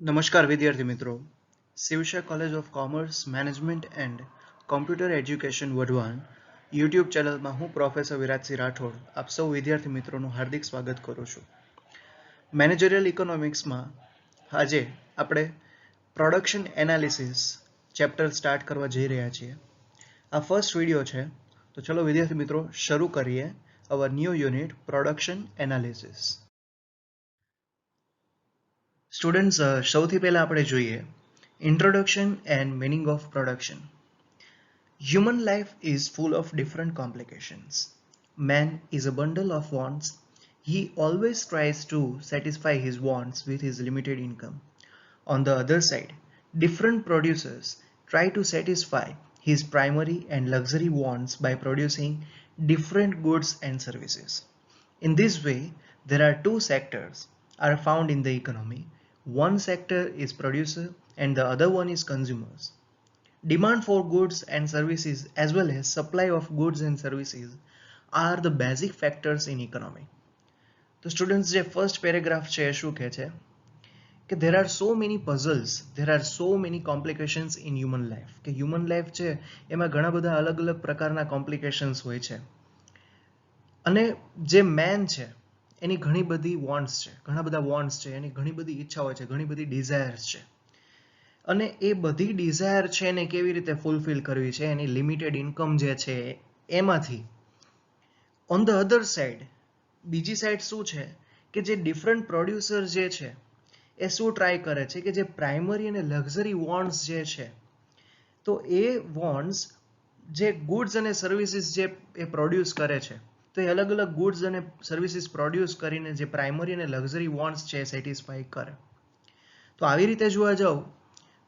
નમસ્કાર વિદ્યાર્થી મિત્રો. શિવશા college of commerce management and computer education Wadhwan YouTube ચેનલમાં હું પ્રોફેસર વિરાજસિંહ રાઠોડ આપ સૌ વિદ્યાર્થી મિત્રોનું હાર્દિક સ્વાગત કરું છું. મેનેજરિયલ ઇકોનોમિક્સમાં આજે આપણે પ્રોડક્શન એનાલિસિસ ચેપ્ટર સ્ટાર્ટ કરવા જઈ રહ્યા છીએ. આ ફર્સ્ટ વિડીયો છે, તો ચલો વિદ્યાર્થી મિત્રો શરૂ કરીએ our new unit production analysis. Students, સૌથી પહેલા આપણે જોઈએ introduction and meaning of production. Human life is full of different complications. Man is a bundle of wants. He always tries to satisfy his wants with his limited income. On the other side, different producers try to satisfy his primary and luxury wants by producing different goods and services. In this way, there are two sectors are found in the economy. One sector is producer and the other one is consumers. Demand for goods and services as well as supply of goods and services are the basic factors in economy. તો students, જે first paragraph છે એ શું કહે છે કે there are so many puzzles, there are so many complications in human life. કે human life છે એમાં ઘણા બધા અલગ અલગ પ્રકારના કોમ્પ્લિકેશન્સ હોય છે અને જે મેન છે એની ઘણી બધી વોન્ટ્સ છે, ઘણા બધા વોન્ટ્સ છે, એની ઘણી બધી ઈચ્છાઓ છે, ઘણી બધી ડિઝાયર્સ છે અને એ બધી ડિઝાયર છે એને કેવી રીતે ફૂલફિલ કરવી છે, એની લિમિટેડ ઇન્કમ જે છે એમાંથી. ઓન ધ અધર સાઈડ, બીજી સાઈડ શું છે કે જે ડિફરન્ટ પ્રોડ્યુસર જે છે એ શું ટ્રાય કરે છે કે જે પ્રાઇમરી અને લક્ઝરી વોન્ટ્સ જે છે, તો એ વોન્ટ્સ જે ગુડ્સ અને સર્વિસીસ જે એ પ્રોડ્યુસ કરે છે, તો એ અલગ અલગ ગુડ્સ અને સર્વિસીસ પ્રોડ્યુસ કરીને જે પ્રાઇમરી અને લક્ઝરી વોન્ટ્સ છે સેટિસ્ફાઈ કરે. તો આવી રીતે જોવા જાવ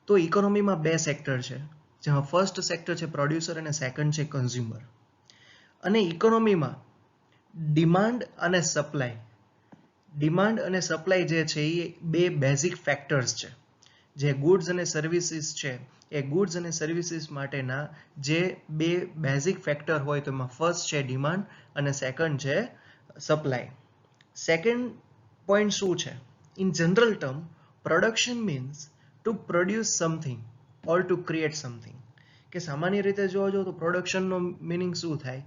તો ઇકોનોમીમાં બે સેક્ટર છે, જેમાં ફર્સ્ટ સેક્ટર છે પ્રોડ્યુસર અને સેકન્ડ છે કન્ઝ્યુમર. અને ઇકોનોમીમાં ડિમાન્ડ અને સપ્લાય જે છે એ બે બેઝિક ફેક્ટર્સ છે. જે ગુડ્સ અને સર્વિસીસ છે એ ગુડ્સ અને સર્વિસીસ માટેના જે બે બેઝિક ફેક્ટર હોય, તો એમાં ફર્સ્ટ છે ડિમાન્ડ અને સેકન્ડ છે સપ્લાય. સેકન્ડ પોઈન્ટ શું છે? In general term, production means to produce something or to create something. કે સામાન્ય રીતે જોવા જાઓ તો પ્રોડક્શનનો મિનિંગ શું થાય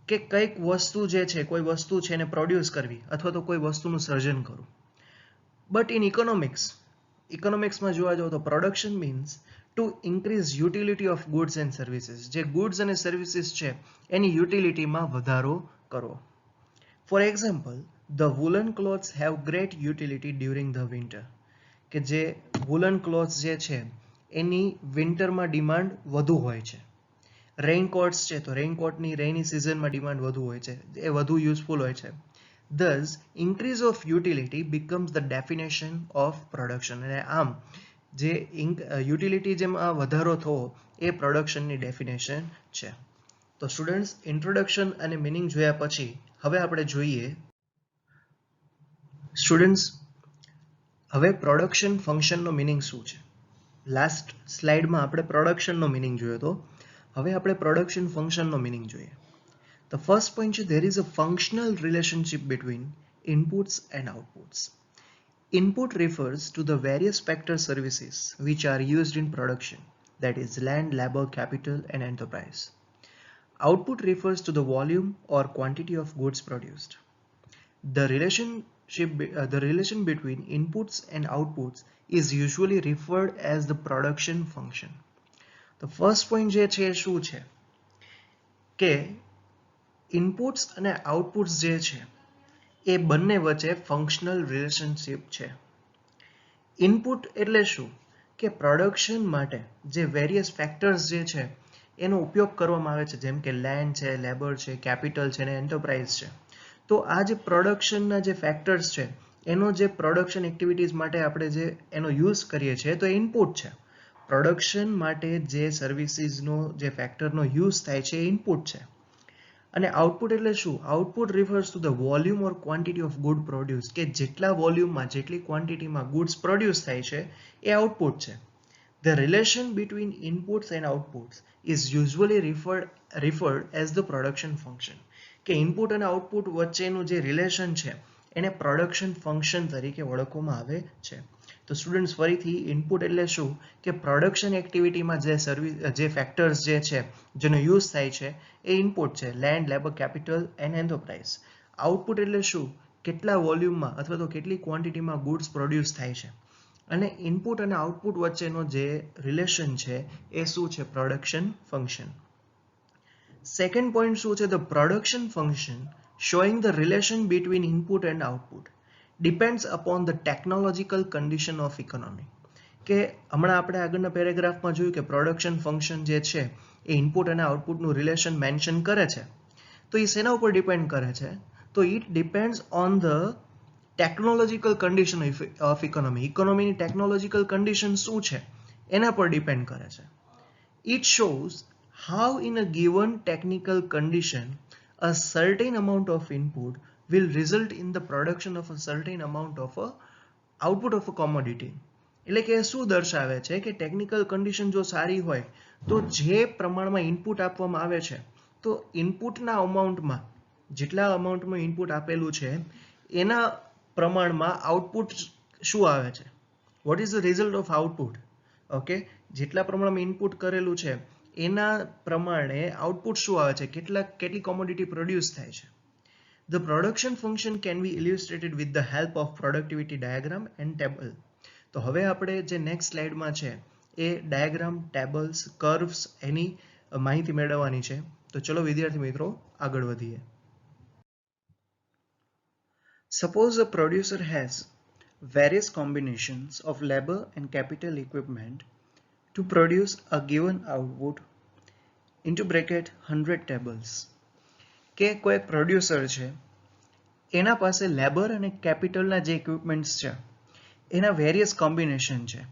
કે કંઈક વસ્તુ જે છે, કોઈ વસ્તુ છે એને પ્રોડ્યુસ કરવી અથવા તો કોઈ વસ્તુનું સર્જન કરવું. બટ ઇન ઇકોનોમિક્સમાં જોવા જાઓ તો production means to increase utility of goods and services. જે ગુડ્સ અને સર્વિસીસ છે એની યુટિલિટીમાં વધારો કરવો. For example, the woollen clothes have great utility during the winter. કે જે વુલન ક્લોથ્સ જે છે એની વિન્ટરમાં ડિમાન્ડ વધુ હોય છે. રેઇનકોટ્સ છે તો રેઇનકોટની રેઇની સિઝનમાં ડિમાન્ડ વધુ હોય છે, એ વધુ યુઝફુલ હોય છે. Thus, increase of utility becomes the definition of production. અને આમ જે યુટિલિટી જેમાં વધારો થવો એ પ્રોડક્શનની ડેફિનેશન છે. તો સ્ટુડન્ટ્સ, ઇન્ટ્રોડક્શન અને મિનિંગ જોયા પછી હવે આપણે જોઈએ સ્ટુડન્ટ્સ હવે પ્રોડક્શન ફંક્શનનો મિનિંગ શું છે. લાસ્ટ સ્લાઇડમાં આપણે પ્રોડક્શનનો મિનિંગ જોયો હતો, હવે આપણે પ્રોડક્શન ફંક્શનનો મિનિંગ જોઈએ. The first point is there is a functional relationship between inputs and outputs. Input refers to the various factor services which are used in production, that is land, labor, capital and enterprise. Output refers to the volume or quantity of goods produced. The relation between inputs and outputs is usually referred as the production function. The first point જે છે શું છે કે inputs અને outputs જે છે એ બંને વચ્ચે ફંક્શનલ રિલેશનશિપ છે. ઇનપુટ એટલે શું કે પ્રોડક્શન માટે જે વેરિયસ ફેક્ટર્સ જે છે એનો ઉપયોગ કરવામાં આવે છે, જેમ કે લેન્ડ છે, લેબર છે, કેપિટલ છે અને એન્ટરપ્રાઇઝ છે. તો આ જે પ્રોડક્શનના જે ફેક્ટર્સ છે એનો જે પ્રોડક્શન એક્ટિવિટીઝ માટે આપણે જે એનો યુઝ કરીએ છીએ તો ઇનપુટ છે. પ્રોડક્શન માટે જે સર્વિસીસનો જે ફેક્ટરનો યુઝ થાય છે એ ઇનપુટ છે. અને આઉટપુટ એટલે શું? Output refers to the volume or quantity of good produce. કે જેટલા વોલ્યુમમાં, જેટલી ક્વોન્ટિટીમાં ગુડ્સ પ્રોડ્યુસ થાય છે એ આઉટપુટ છે. The relation between inputs and outputs is usually referred as the production function. કે ઇનપુટ અને આઉટપુટ વચ્ચેનું જે રિલેશન છે એને પ્રોડક્શન ફંક્શન તરીકે ઓળખવામાં આવે છે. તો સ્ટુડન્ટ્સ ફરીથી ઇનપુટ એટલે શું કે પ્રોડક્શન એક્ટિવિટીમાં જે ફેક્ટર્સ જે છે જેનો યુઝ થાય છે એ ઇનપુટ છે, land, labour, capital and enterprise. Output એટલે શું, કેટલા વોલ્યુમમાં અથવા તો કેટલી ક્વોન્ટિટીમાં ગુડ્સ પ્રોડ્યુસ થાય છે. અને ઇનપુટ અને આઉટપુટ વચ્ચેનો જે રિલેશન છે એ શું છે, પ્રોડક્શન ફંક્શન. સેકન્ડ પોઈન્ટ શું છે, the production function showing the relation between input and output depends upon the technological condition of economy. કે હમણાં આપણે આગળના પેરેગ્રાફમાં જોયું કે પ્રોડક્શન ફંક્શન જે છે એ ઇનપુટ અને આઉટપુટનું રિલેશન મેન્શન કરે છે. તો એ શેના ઉપર ડિપેન્ડ કરે છે, તો it depends on the technological condition of economy. ઇકોનોમીની ટેકનોલોજીકલ કન્ડિશન શું છે એના પર ડિપેન્ડ કરે છે. It shows how in a given technical condition a certain amount of input will result in the production of a certain amount of a output of a commodity. એટલે કે શું દર્શાવે છે કે ટેકનિકલ કન્ડિશન જો સારી હોય તો જે પ્રમાણમાં ઇનપુટ આપવામાં આવે છે તો ઇનપુટના અમાઉન્ટમાં જેટલા અમાઉન્ટમાં ઇનપુટ આપેલું છે એના પ્રમાણમાં આઉટપુટ શું આવે છે, what is the result of output. Okay, જેટલા પ્રમાણમાં ઇનપુટ કરેલું છે એના પ્રમાણે આઉટપુટ શું આવે છે, કેટલી કોમોડિટી પ્રોડ્યુસ થાય છે. The production function can be illustrated with the help of productivity diagram and table. તો હવે આપણે જે નેક્સ્ટ સ્લાઇડમાં છે એ ડાયાગ્રામ, ટેબલ્સ, કર્વ્સ એની માહિતી મેળવવાની છે. તો ચલો વિદ્યાર્થી મિત્રો આગળ વધીએ. Suppose a producer has various combinations of labor and capital equipment to produce a given output into bracket 100 tables. કે કોઈ પ્રોડ્યુસર છે એના પાસે લેબર અને કેપિટલના જે ઇક્વિપમેન્ટ્સ છે એના વેરિયસ કોમ્બિનેશન છે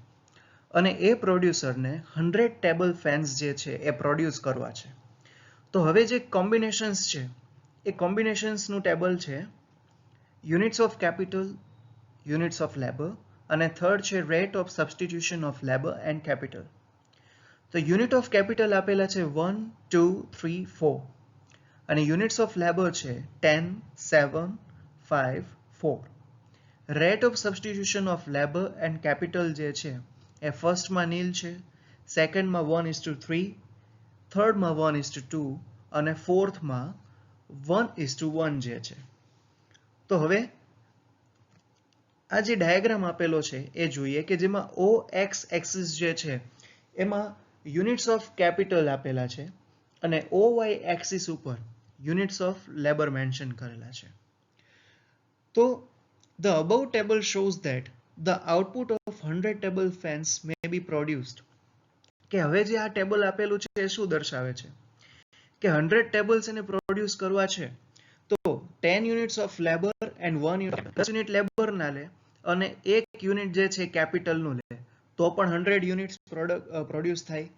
અને એ પ્રોડ્યુસરને 100 ટેબલ ફેન્સ જે છે એ પ્રોડ્યુસ કરવા છે. તો હવે જે કોમ્બિનેશન્સ છે એ કોમ્બિનેશન્સનું ટેબલ છે units of capital, units of labour અને થર્ડ છે rate of substitution of labour and capital. તો યુનિટ ઓફ કેપિટલ આપેલા છે 1, 2, 3, 4 અને યુનિટ્સ ઓફ લેબર છે 10, 7, 5, 4. Rate of substitution of labour and capital જે છે એ ફર્સ્ટમાં નીલ છે, સેકન્ડમાં 1:3, થર્ડમાં 1:2 અને ફોર્થમાં 1:1 જે છે. તો હવે આ જે ડાયાગ્રામ આપેલો છે એ જોઈએ કે જેમાં ઓ એક્સ એક્સિસ જે છે એમાં યુનિટ્સ ઓફ કેપિટલ આપેલા છે અને ઓ વાય એક્સિસ ઉપર યુનિટ્સ ઓફ લેબર મેન્શન કરેલા છે. તો the above table shows that the output of 100 table fans may be produced. કે હવે જે આ ટેબલ આપેલું છે એ શું દર્શાવે છે કે 100 ટેબલ્સ એને પ્રોડ્યુસ કરવા છે તો 10 units of labour and 1 unit labour ના લે અને 1 યુનિટ જે છે કેપિટલનું લે તો પણ 100 યુનિટ્સ પ્રોડ્યુસ થાય.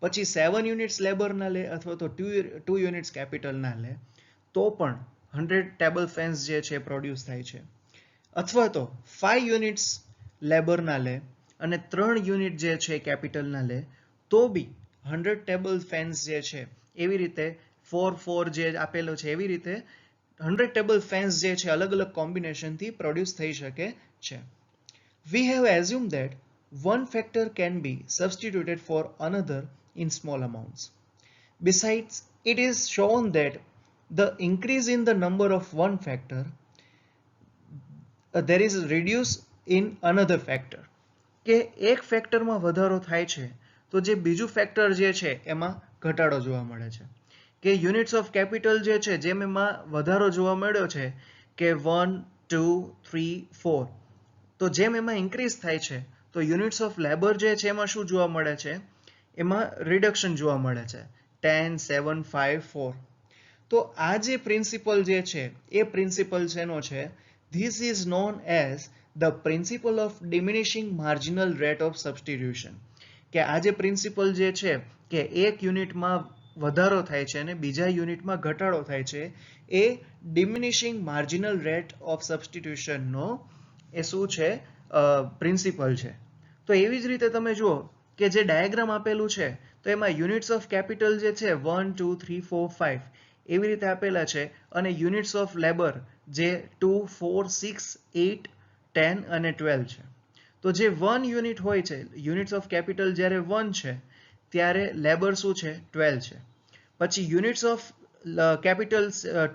પછી 7 યુનિટ્સ લેબર ના લે અથવા તો 2 યુનિટ્સ કેપિટલ ના લે તો પણ 100 ટેબલ ફેન્સ જે છે પ્રોડ્યુસ થાય છે. અથવા તો 5 યુનિટ્સ લેબર ના લે અને 3 યુનિટ જે છે કેપિટલ ના લે તો બી 100 ટેબલ ફેન્સ જે છે એવી રીતે 4 જે આપેલો છે એવી રીતે 100 ટેબલ ફેન્સ જે છે અલગ અલગ કોમ્બિનેશનથી પ્રોડ્યુસ થઈ શકે છે. We have assumed that one factor can be substituted for another in small amounts. Besides, it is shown that the increase in the number of one factor there is a reduce in another factor. કે એક ફેક્ટરમાં વધારો થાય છે તો જે બીજું factor જે છે એમાં ઘટાડો જોવા મળે છે. કે યુનિટ્સ ઓફ કેપિટલ જે છે જેમ એમાં વધારો જોવા મળ્યો છે કે 1, 2, 3, 4 તો જેમ એમાં ઇન્ક્રીઝ થાય છે તો યુનિટ્સ ઓફ લેબર જે છે એમાં શું જોવા મળે છે, એમાં રિડક્શન જોવા મળે છે 10, 7, 5, 4. તો આ જે પ્રિન્સિપલ જે છે એ પ્રિન્સિપલ શેનો છે, this is known as the principle of diminishing marginal rate of substitution. કે આ જે પ્રિન્સિપલ જે છે કે એક યુનિટમાં વધારો થાય છે અને બીજા યુનિટમાં ઘટાડો થાય છે એ ડિમિનિશિંગ માર્જિનલ રેટ ઓફ સબસ્ટિટ્યુશનનો એ શું છે પ્રિન્સિપલ છે. તો એવી જ રીતે તમે જુઓ કે જે ડાયાગ્રામ આપેલું છે તો એમાં યુનિટ્સ ઓફ કેપિટલ જે છે 1, 2, 3, 4, 5 એવી રીતે આપેલા છે અને યુનિટ્સ ઓફ લેબર જે 2, 4, 6, 8, 10 અને 12 છે. તો તો જે 1 યુનિટ હોય છે, યુનિટ્સ ઓફ કેપિટલ જ્યારે 1 છે ત્યારે લેબર શું છે 12 છે. પછી યુનિટ્સ ઓફ કેપિટલ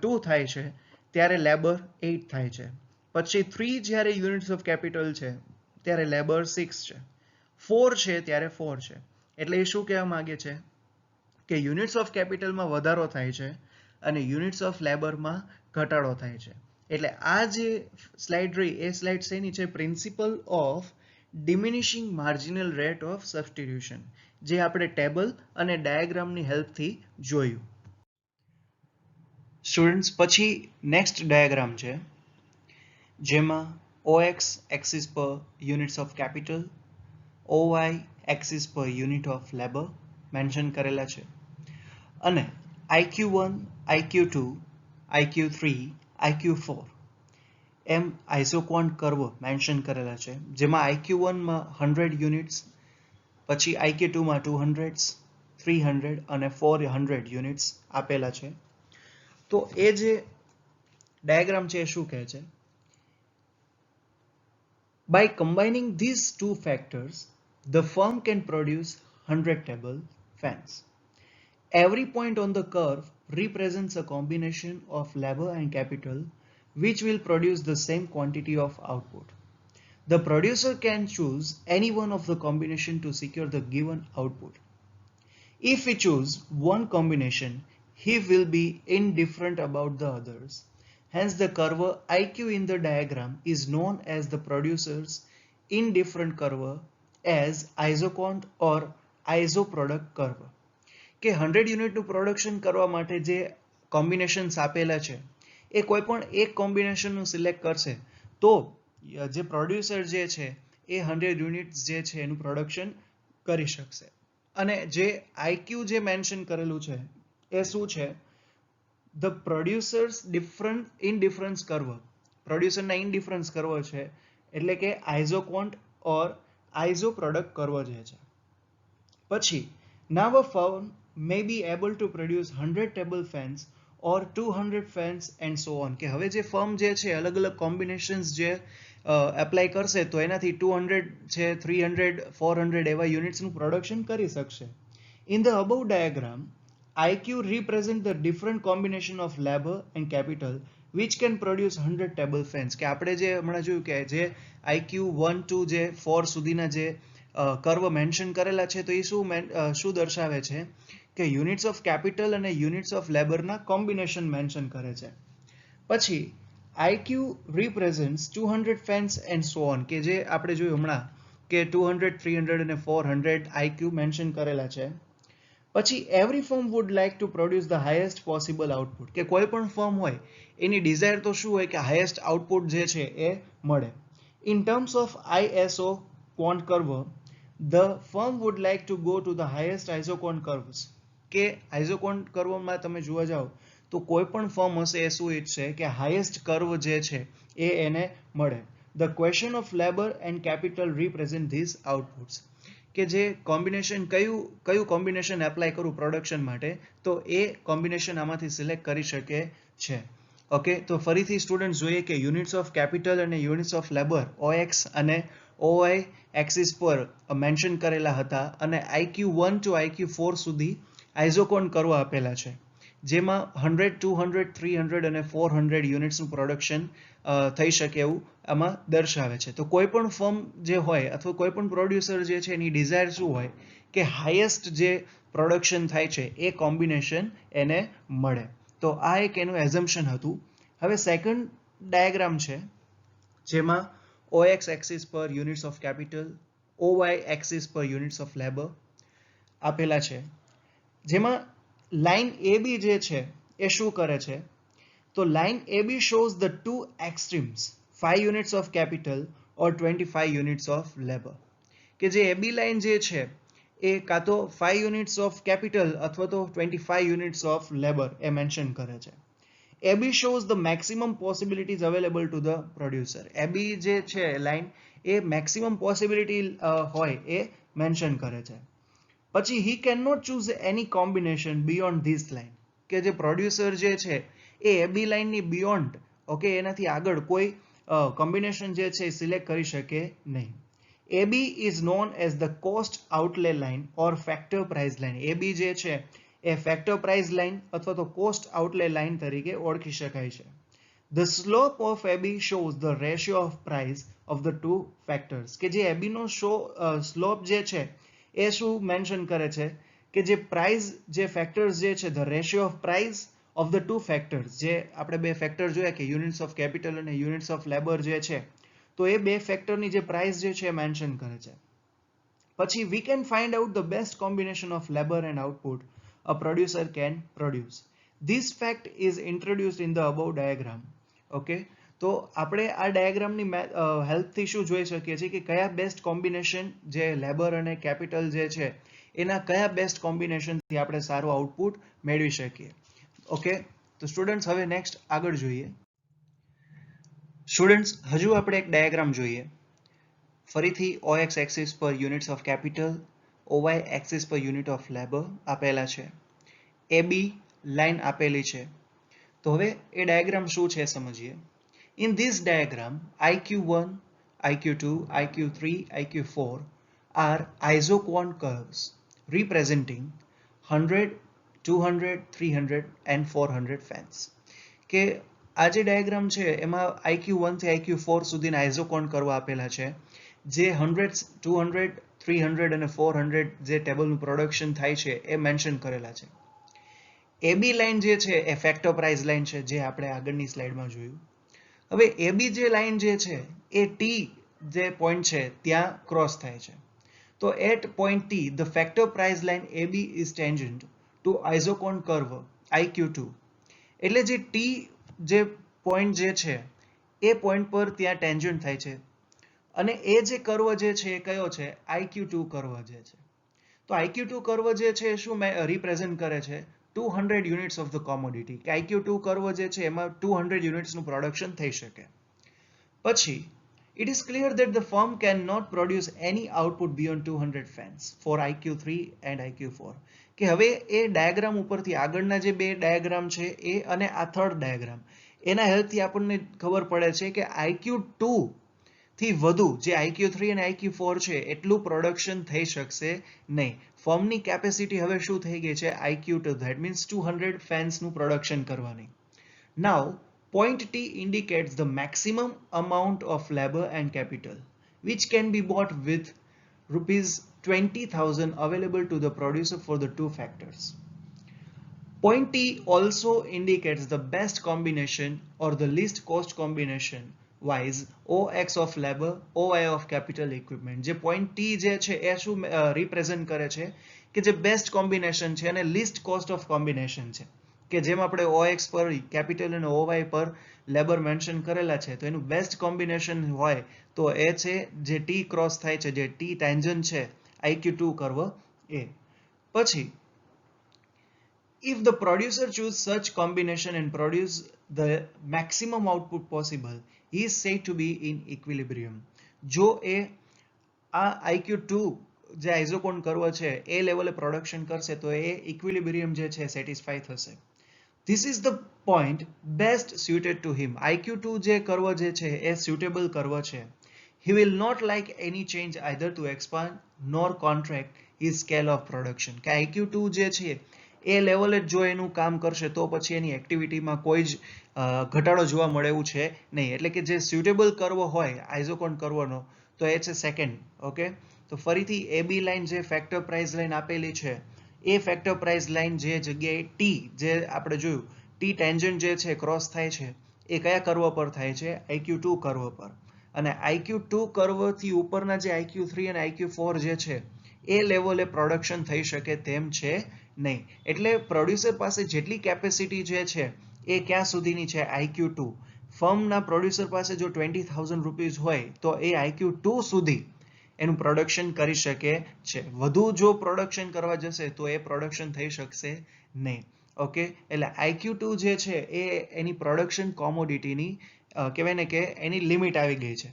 2 થાય છે ત્યારે લેબર 8 થાય છે. પછી 3 જ્યારે યુનિટ્સ ઓફ કેપિટલ છે ત્યારે લેબર 6 છે. 4 છે ત્યારે 4 છે. એટલે એ શું કહેવા માંગે છે કે યુનિટ્સ ઓફ કેપિટલમાં વધારો થાય છે અને યુનિટ્સ ઓફ લેબરમાં ઘટાડો થાય છે. એટલે આ જે સ્લાઇડ રહી એ સ્લાઇડ શેની છે? Principle of diminishing marginal rate of substitution, જે આપણે ટેબલ અને ડાયાગ્રામની હેલ્પથી જોયું. સ્ટુડન્ટ્સ, પછી નેક્સ્ટ ડાયાગ્રામ છે જેમાં OX એક્સિસ પર units of capital, OY axis પર યુનિટ ઓફ લેબર મેન્શન કરેલા છે અને IQ1, IQ2, IQ3, IQ4 એમ આઇસોક્વોન્ટ કર્વ મેન્શન કરેલા છે, જેમાં IQ1 માં 100 યુનિટ્સ, પછી IQ2 માં 200, 300 અને 400 યુનિટ્સ આપેલા છે. તો એ જે ડાયાગ્રામ છે એ શું કહે છે? By combining these two factors, the firm can produce 100 table fans. Every point on the curve represents a combination of labor and capital which will produce the same quantity of output. The producer can choose any one of the combination to secure the given output. If he chooses one combination, he will be indifferent about the others. Hence, the curve IQ in the diagram is known as the producer's indifferent curve as isoquant or isoproduct curve. કે 100 યુનિટનું production કરવા માટે જે combinations આપેલા છે એ કોઈ પણ એક કોમ્બિનેશનનું સિલેક્ટ કરશે તો જે પ્રોડ્યુસર જે છે એ 100 યુનિટ્સ જે છે એનું પ્રોડક્શન કરી શકશે. અને જે આઈક્યુ જે મેન્શન કરેલું છે એ શું છે? ધ પ્રોડ્યુસર્સ ઇનડિફરન્સ કર્વ, પ્રોડ્યુસરના ઇનડિફરન્સ કર્વ છે, એટલે કે આઇઝોક્વોન્ટ ઓર આઇઝો પ્રોડક્ટ કર્વ જે છે. પછી now a firm may be able to produce 100 table fans or 200 fans and so on. કે હવે જે ફર્મ જે છે અલગ અલગ કોમ્બિનેશન્સ જે એપ્લાય કરશે તો એનાથી 200 છે, 300, 400 એવા યુનિટ્સનું પ્રોડક્શન કરી શકશે. In the above diagram, IQ represent the different combination of labor and capital which can produce 100 table fans. કે આપણે જે હમણાં જોયું કે જે IQ 1 to જે 4 સુધીના જે કર્વ મેન્શન કરેલા છે તો એ શું દર્શાવે છે કે યુનિટ્સ ઓફ કેપિટલ અને યુનિટ્સ ઓફ લેબરના કોમ્બિનેશન મેન્શન કરે છે. પછી IQ represents 200 fans and so on, કે જે આપણે જોયું હમણાં કે 200, 300 અને 400 IQ મેન્શન કરેલા છે. પછી every firm would like to produce the highest possible output, કે કોઈ પણ ફર્મ હોય એની ડિઝાયર તો શું હોય કે હાઈએસ્ટ આઉટપુટ જે છે એ મળે. In terms of ISO quant curve, the firm would like to go to the highest isoquant curves. કે isoquant કર્વમાં તમે જોવા જાઓ તો કોઈ પણ ફર્મ હશે એ શું ઈચ્છે કે હાઈએસ્ટ કર્વ જે છે એ એને મળે. The question of labor and capital represent these outputs. કે જે કોમ્બિનેશન કયું કોમ્બિનેશન એપ્લાય કરું પ્રોડક્શન માટે તો એ કોમ્બિનેશન આમાંથી સિલેક્ટ કરી શકે છે. ઓકે, તો ફરીથી સ્ટુડન્ટ જોઈએ કે યુનિટ્સ ઓફ કેપિટલ અને યુનિટ્સ ઓફ લેબર OX અને OY એક્સિસ પર મેન્શન કરેલા હતા અને IQ1 to IQ4 સુધી આઇઝોકોન કર્વ આપેલા છે, જેમાં 100, 200, 300 અને 400 યુનિટ્સનું પ્રોડક્શન થઈ શકે એવું આમાં દર્શાવે છે. તો કોઈ પણ ફર્મ જે હોય અથવા કોઈ પણ પ્રોડ્યુસર જે છે એની ડિઝાયર શું હોય કે હાઈએસ્ટ જે પ્રોડક્શન થાય છે એ કોમ્બિનેશન એને મળે. તો આ એક એનું એઝમ્પશન હતું. હવે સેકન્ડ ડાયાગ્રામ છે જેમાં OX એક્સિસ પર units of capital, OY axis પર યુનિટ્સ ઓફ લેબર આપેલા છે, જેમાં લાઇન AB જે છે એ શું કરે છે તો line AB shows the two extremes, 5 units of capital or 25 units of labor. કે જે AB લાઇન જે છે એ કાં તો 5 units of capital અથવા તો 25 units of labor એ મેન્શન કરે છે. AB shows the maximum possibilities available to the producer. AB જે છે લાઇન એ મેક્સિમમ પોસિબિલિટી હોય એ મેન્શન કરે છે. પછી he cannot choose any combination beyond this line. કે જે પ્રોડ્યુસર જે છે એ AB લાઇનની બિયોન્ડ, ઓકે, એનાથી આગળ કોઈ કોમ્બિનેશન જે છે સિલેક્ટ કરી શકે નહીં. AB is known as the cost outlay line or factor price line. AB જે છે એ factor price line અથવા તો cost outlay line તરીકે ઓળખી શકાય છે. The slope of AB shows the ratio of price of the two factors. કે જે AB નો slope જે છે એ શું મેન્શન કરે છે કે જે price જે factors જે છે the ratio of price of the two factors, જે આપણે બે ફેક્ટર જોયા કે units of capital અને units of labor જે છે, તો એ બે ફેક્ટરની જે પ્રાઇસ જે છે મેન્શન કરે છે. પછી we can find out the best combination of labor and output a producer can produce. This fact is introduced in the above diagram. Okay, તો આપણે આ ડાયાગ્રામની હેલ્પથી શું જોઈ શકીએ છીએ કે કયા બેસ્ટ કોમ્બિનેશન જે લેબર અને કેપિટલ જે છે એના કયા બેસ્ટ કોમ્બિનેશનથી આપણે સારું આઉટપુટ મેળવી શકીએ. ઓકે, તો સ્ટુડન્ટ્સ હવે નેક્સ્ટ આગળ જોઈએ. સ્ટુડન્ટ્સ હજુ આપણે એક ડાયાગ્રામ જોઈએ. ફરીથી OX એક્સિસ પર units of capital, OY axis પર યુનિટ ઓફ લેબર આપેલા છે, AB લાઈન આપેલી છે. તો હવે એ ડાયાગ્રામ શું છે સમજીએ. In this diagram, IQ1, IQ2, IQ3, IQ4 are isoquant curves representing 100, 200, 300 and 400 fans. કે આ જે ડાયાગ્રામ છે એમાં IQ1 થી IQ4 સુધીના આઇઝોકોન કર્વ આપેલા છે, જે 100, 200, 300 અને 400 જે ટેબલનું પ્રોડક્શન થાય છે એ મેન્શન કરેલા છે. AB લાઈન જે છે એ ફેક્ટર પ્રાઇસ લાઈન છે, જે આપણે આગળની સ્લાઇડમાં જોયું. હવે AB જે લાઈન જે છે એ T જે પોઈન્ટ છે ત્યાં ક્રોસ થાય છે. તો eight point T the factor price line AB is tangent to isocon curve IQ2. એટલે જે T જે પોઈન્ટ જે છે એ પોઈન્ટ પર ત્યાં ટેન્જન્ટ થાય છે અને એ જે કર્વ જે છે એ કયો છે IQ2 કર્વ જે છે. તો IQ2 કર્વ જે છે શું રિપ્રેઝન્ટ કરે છે 200 યુનિટ્સ ઓફ ધ કોમોડિટી, કે IQ2 કર્વ જે છે એમાં 200 યુનિટ્સનું પ્રોડક્શન થઈ શકે. પછી it is clear that the firm cannot produce any output beyond 200 fans for IQ3 and IQ4. કે હવે એ ડાયાગ્રામ ઉપરથી આગળના જે બે ડાયાગ્રામ છે એ અને આ થર્ડ ડાયાગ્રામ એના હેલ્પથી આપણને ખબર પડે છે કે IQ2 થી વધુ જે IQ3 અને IQ4 છે એટલું પ્રોડક્શન થઈ શકશે નહીં. ફર્મની કેપેસિટી હવે શું થઈ ગઈ છે IQ2, that means 200 ફેન્સનું પ્રોડક્શન કરવાની. Now point T indicates the maximum amount of labor and capital which can be bought with rupees 20,000 available to the producer for the two factors. Point T also indicates the best combination or the least cost combination wise OX of labor, OY of capital equipment. જે point T જે છે એ શું represent કરે છે કે જે best combination છે અને લીસ્ટ કોસ્ટ ઓફ કોમ્બિનેશન છે, કે જેમ આપણે OX પર કેપિટલ અને OY પર લેબર મેન્શન કરેલા છે, તો એનું બેસ્ટ કોમ્બિનેશન હોય તો એ છે જે T ક્રોસ થાય છે, જે T ટેન્જન્ટ છે IQ2 કર્વ એ. પછી if the producer choose such combination and produce the maximum output possible, he is said to be in equilibrium. જો એ આ IQ2 જે આઇઝોકોન કર્વ છે એ લેવલે પ્રોડક્શન કરશે તો એ ઇક્વિલિબ્રિયમ જે છે સેટિસ્ફાઈ થશે. This is the point best suited to him. IQ2 જે કર્વ જે છે એ suitable કર્વ છે. He will not like any change either to expand nor contract his scale of production. કે IQ2 જે છે એ લેવલે જો એનું કામ કરશે તો પછી એની એક્ટિવિટીમાં કોઈ જ ઘટાડો જોવા મળે એવું છે નહીં. એટલે કે જે સ્યુટેબલ કર્વ હોય આઇઝોકોન કર્વનો તો એ છે સેકન્ડ. ઓકે, તો ફરીથી AB લાઈન જે ફેક્ટર પ્રાઇસ લાઈન આપેલી છે એ ફેક્ટર પ્રાઇસ લાઈન જે જગ્યાએ T જે આપણે જોયું T ટેન્જન્ટ જે છે ક્રોસ થાય છે એ કયા કર્વ પર થાય છે IQ2 કર્વ પર. અને IQ2 કર્વથી ઉપરના જે IQ3 અને IQ4 જે છે એ લેવલે પ્રોડક્શન થઈ શકે તેમ છે નહીં. એટલે પ્રોડ્યુસર પાસે જેટલી કેપેસિટી જે છે એ ક્યાં સુધીની છે IQ2. ફર્મના પ્રોડ્યુસર પાસે જો 20,000 રૂપીઝ હોય તો એ IQ2 સુધી એનું પ્રોડક્શન કરી શકે છે. વધુ જો પ્રોડક્શન કરવા જશે તો એ પ્રોડક્શન થઈ શકશે નહીં. ઓકે, એટલે IQ2 જે છે એ એની પ્રોડક્શન કોમોડિટીની કહેવાય ને કે એની લિમિટ આવી ગઈ છે.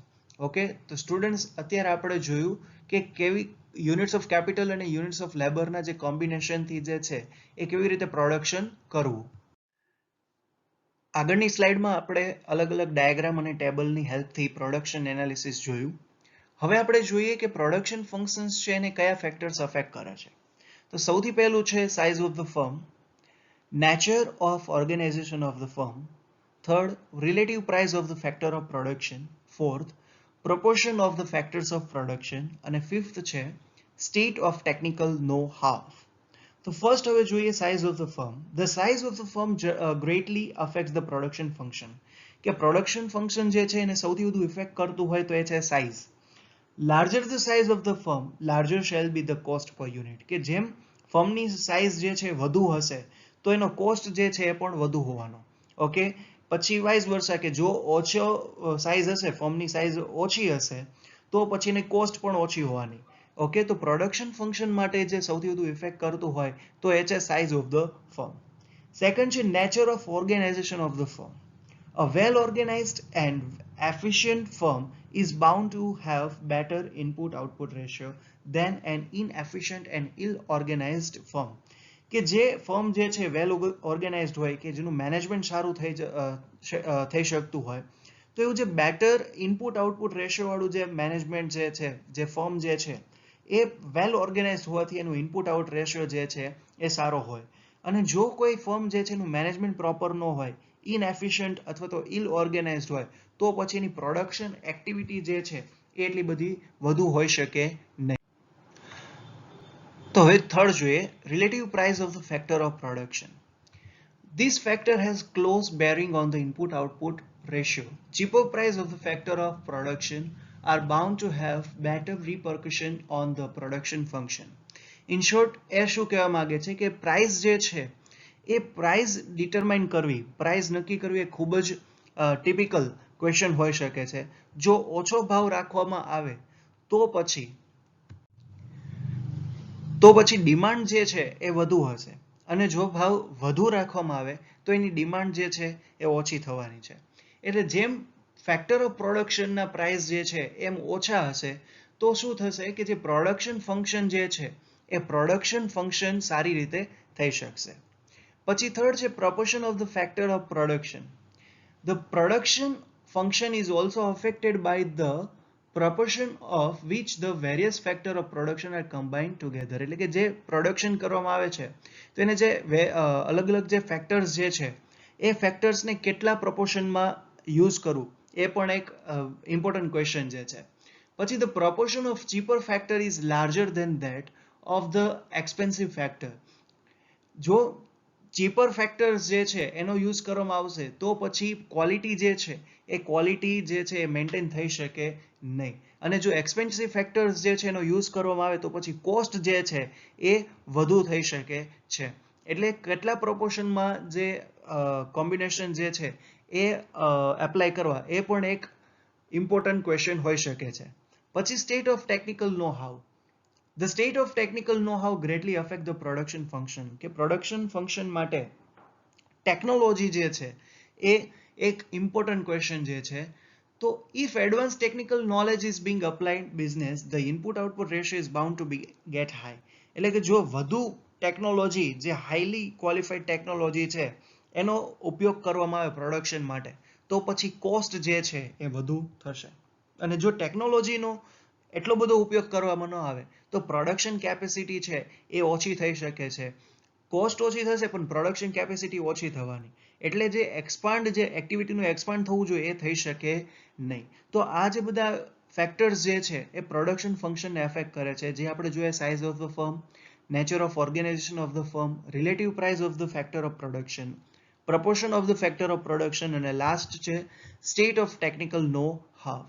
ઓકે, તો સ્ટુડન્ટ્સ અત્યારે આપણે જોયું કે કેવી યુનિટ્સ ઓફ કેપિટલ અને યુનિટ્સ ઓફ લેબરના જે કોમ્બિનેશનથી જે છે એ કેવી રીતે પ્રોડક્શન કરવું. આગળની સ્લાઇડમાં આપણે અલગ અલગ ડાયાગ્રામ અને ટેબલની હેલ્પથી પ્રોડક્શન એનાલિસિસ જોયું. હવે આપણે જોઈએ કે પ્રોડક્શન ફંક્શન્સ છે એને કયા ફેક્ટર્સ અફેક્ટ કરે છે. તો સૌથી પહેલું છે size of the firm, nature of organization of the firm, third relative price of the factor of production, fourth proportion of the factors of production અને fifth છે state of technical know-how. તો first હવે જોઈએ size of the firm. The size of the firm greatly affects the production function. કે production function જે છે એને સૌથી વધુ ઇફેક્ટ કરતું હોય તો એ છે size. Larger the size of the firm larger shall be the cost પર યુનિટ. કે જેમ ફર્મની સાઇઝ જે છે વધુ હશે તો એનો કોસ્ટ જે છે એ પણ વધુ હોવાનો. ઓકે, પછી વાઇસ વર્સા કે જો ઓછો સાઇઝ હશે, ફર્મની સાઇઝ ઓછી હશે તો પછી એની કોસ્ટ પણ ઓછી હોવાની. ઓકે, તો પ્રોડક્શન ફંક્શન માટે જે સૌથી વધુ ઇફેક્ટ કરતું હોય તો એ છે size of the firm. Second છે nature of organisation of the firm. A well organized and efficient firm is bound to have better input output ratio than an inefficient and ill organized firm. કે જે firm જે છે વેલ organised હોય, કે જેનું management સારું થઈ શકતું હોય, તો એવું જે બેટર ઇનપુટ આઉટપુટ રેશિયો વાળું જે મેનેજમેન્ટ જે છે, જે ફર્મ જે છે એ વેલ ઓર્ગેનાઇઝડ હોવાથી એનું ઇનપુટ આઉટ રેશિયો જે છે એ સારો હોય. અને જો કોઈ ફર્મ જે છે એનું મેનેજમેન્ટ પ્રોપર ન હોય, ઇનએફિશિયન્ટ અથવા તો ઇલ ઓર્ગેનાઇઝડ હોય, તો પછી એની પ્રોડક્શન એક્ટિવિટી જે છે એ એટલી બધી વધુ હોઈ શકે નહીં. તો હવે થર્ડ જોઈએ relative price of the factor of production. This factor has close bearing on the input-output ratio. Cheaper price of the factor of production are bound to have better repercussion on the production function. In short, એ શું કહેવા માંગે છે કે price જે છે એ price determine કરવી, price નક્કી કરવી એ ખૂબ જ ટિપિકલ ક્વેશ્ચન હોઈ શકે છે. જો ઓછો ભાવ રાખવામાં આવે તો પછી ડિમાન્ડ જે છે એ વધુ હશે, અને જો ભાવ વધુ રાખવામાં આવે તો એની ડિમાન્ડ જે છે એ ઓછી થવાની છે. એટલે જેમ ફેક્ટર ઓફ પ્રોડક્શનના પ્રાઇસ જે છે એમ ઓછા હશે તો શું થશે કે જે પ્રોડક્શન ફંક્શન જે છે એ પ્રોડક્શન ફંક્શન સારી રીતે થઈ શકશે. પછી થર્ડ છે proportion of the factor of production. The production function is also affected by the proportion of which the various factor of production are combined together. એટલે કે જે પ્રોડક્શન કરવામાં આવે છે તો એને જે અલગ અલગ જે ફેક્ટર્સ જે છે એ ફેક્ટર્સને કેટલા પ્રોપોર્શનમાં યુઝ કરવું એ પણ એક ઇમ્પોર્ટન્ટ ક્વેશ્ચન જે છે. પછી the proportion of cheaper factor is larger than that of the expensive factor. જો ચીપર ફેક્ટર્સ જે છે એનો યુઝ કરવામાં આવશે તો પછી ક્વોલિટી જે છે એ ક્વોલિટી જે છે એ મેન્ટેન થઈ શકે નહીં. અને જો એક્સપેન્સિવ ફેક્ટર્સ જે છે એનો યુઝ કરવામાં આવે તો પછી કોસ્ટ જે છે એ વધુ થઈ શકે છે. એટલે કેટલા પ્રોપોર્શનમાં જે કોમ્બિનેશન જે છે એ એપ્લાય કરવા એ પણ એક ઇમ્પોર્ટન્ટ ક્વેશ્ચન હોઈ શકે છે. પછી state of technical know how. The state of technical know-how greatly affect the production function. કે production function માટે ટેકનોલોજી જે છે એ એક ઇમ્પોર્ટન્ટ ક્વેશ્ચન જે છે. તો if advanced technical knowledge is being applied business, the input output ratio is bound to be get high. એટલે કે જો વધુ ટેકનોલોજી, જે હાઈલી ક્વોલિફાઈડ ટેકનોલોજી છે એનો ઉપયોગ કરવામાં આવે પ્રોડક્શન માટે તો પછી કોસ્ટ જે છે એ વધુ થશે. અને જો ટેકનોલોજીનો એટલો બધો ઉપયોગ કરવામાં ન આવે તો પ્રોડક્શન કેપેસિટી છે એ ઓછી થઈ શકે છે. કોસ્ટ ઓછી થશે પણ પ્રોડક્શન કેપેસિટી ઓછી થવાની. એટલે જે એક્ટિવિટીનું એક્સપાન્ડ થવું જોઈએ એ થઈ શકે નહીં. તો આ જે બધા ફેક્ટર્સ જે છે એ પ્રોડક્શન ફંક્શનને એફેક્ટ કરે છે, જે આપણે જોઈએ size of the firm, nature of organisation of the firm, relative price of the factor of production, proportion of the factor of production, અને લાસ્ટ છે state of technical know how.